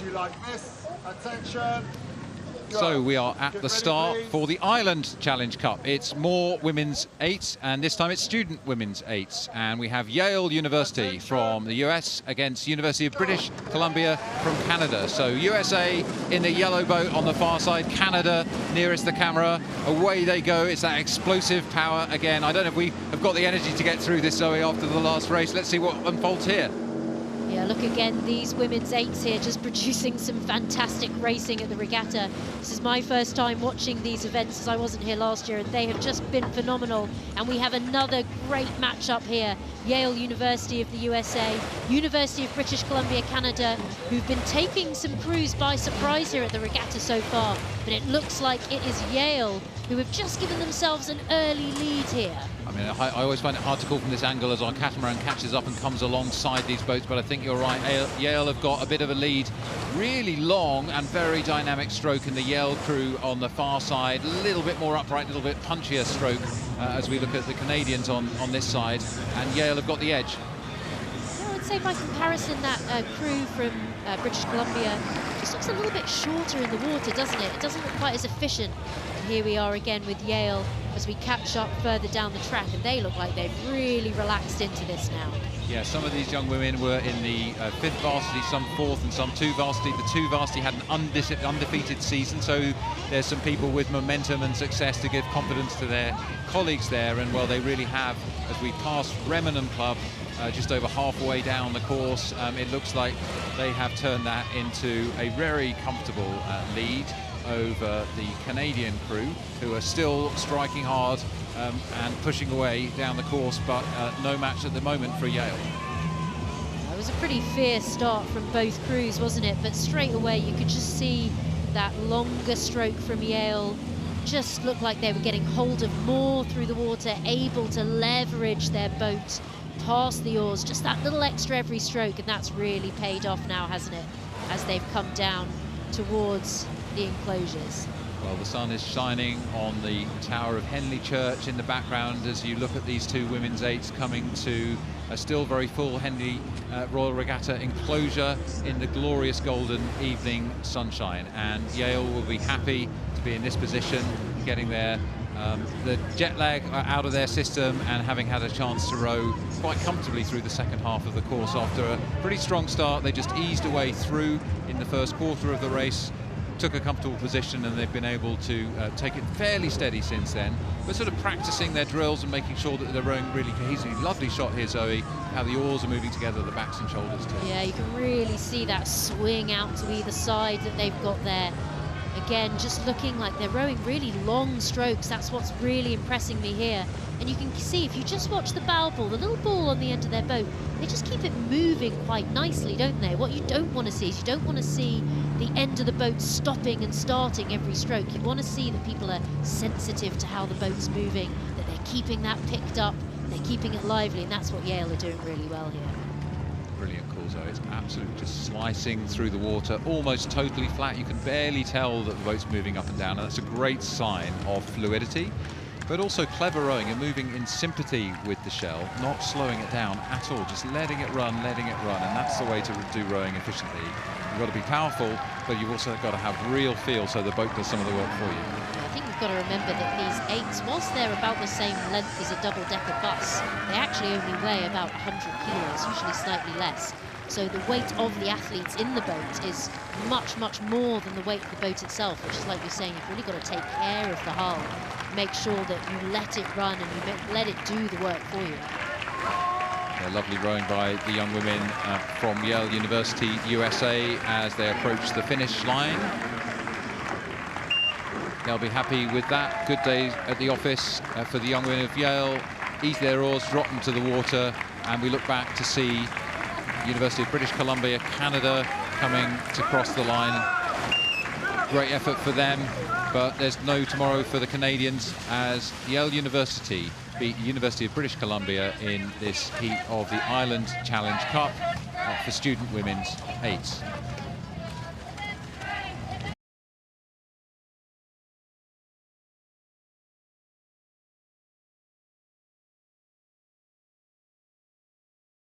Do you like this? Attention. So we are at the start for the Ireland Challenge Cup. It's more women's eights, and this time it's student women's eights. And we have Yale University from the US against University of British Columbia from Canada. So USA in the yellow boat on the far side, Canada nearest the camera. Away they go. It's that explosive power again. I don't know if we have got the energy to get through this, Zoe, after the last race. Let's see what unfolds here. Yeah, look again, these women's eights here just producing some fantastic racing at the regatta. This is my first time watching these events, as I wasn't here last year, and they have just been phenomenal. And we have another great matchup here. Yale University of the USA, University of British Columbia, Canada, who've been taking some crews by surprise here at the regatta so far. But it looks like it is Yale who have just given themselves an early lead here. I mean, I always find it hard to call from this angle as our catamaran catches up and comes alongside these boats, but I think you're right. Yale have got a bit of a lead. Really long and very dynamic stroke in the Yale crew on the far side. A little bit more upright, a little bit punchier stroke as we look at the Canadians on this side. And Yale have got the edge. Yeah, I would say by comparison that crew from British Columbia just looks a little bit shorter in the water, doesn't it? It doesn't look quite as efficient. And here we are again with Yale as we catch up further down the track, and they look like they've really relaxed into this now. Yeah, some of these young women were in the 5th varsity, some 4th and some 2 varsity. The 2 varsity had an undefeated season, so there's some people with momentum and success to give confidence to their colleagues there, and well, they really have. As we pass Remenham Club just over halfway down the course, it looks like they have turned that into a very comfortable lead over the Canadian crew, who are still striking hard and pushing away down the course, but no match at the moment for Yale. It was a pretty fierce start from both crews, wasn't it? But straight away you could just see that longer stroke from Yale just looked like they were getting hold of more through the water, able to leverage their boat past the oars, just that little extra every stroke, and that's really paid off now, hasn't it, as they've come down towards the enclosures. Well, the sun is shining on the tower of Henley Church in the background as you look at these 2 women's eights coming to a still very full Henley Royal Regatta enclosure in the glorious golden evening sunshine. And Yale will be happy to be in this position, getting the jet lag out of their system and having had a chance to row quite comfortably through the second half of the course. After a pretty strong start, they just eased away through in the first quarter of the race, took a comfortable position, and they've been able to take it fairly steady since then. But sort of practicing their drills and making sure that they're rowing really cohesively. Lovely shot here, Zoe, how the oars are moving together, the backs and shoulders too. Yeah, you can really see that swing out to either side that they've got there. Again, just looking like they're rowing really long strokes. That's what's really impressing me here. And you can see, if you just watch the bow ball, the little ball on the end of their boat, they just keep it moving quite nicely, don't they? What you don't want to see is you don't want to see the end of the boat stopping and starting every stroke. You want to see that people are sensitive to how the boat's moving, that they're keeping that picked up, they're keeping it lively, and that's what Yale are doing really well here. Brilliant call, Zoe. It's absolutely just slicing through the water, almost totally flat. You can barely tell that the boat's moving up and down, and that's a great sign of fluidity, but also clever rowing and moving in sympathy with the shell, not slowing it down at all, just letting it run, and that's the way to do rowing efficiently. You've got to be powerful, but you've also got to have real feel so the boat does some of the work for you. I think we've got to remember that these eights, whilst they're about the same length as a double-decker bus, they actually only weigh about 100 kilos, usually slightly less. So the weight of the athletes in the boat is much, much more than the weight of the boat itself, which is like you're saying, you've really got to take care of the hull, make sure that you let it run and you let it do the work for you. Yeah, lovely rowing by the young women from Yale University, USA, as they approach the finish line. They'll be happy with that. Good day at the office for the young women of Yale. Ease their oars, drop them to the water, and we look back to see University of British Columbia, Canada, coming to cross the line. Great effort for them, but there's no tomorrow for the Canadians as Yale University beat University of British Columbia in this heat of the Ireland Challenge Cup for student women's eights.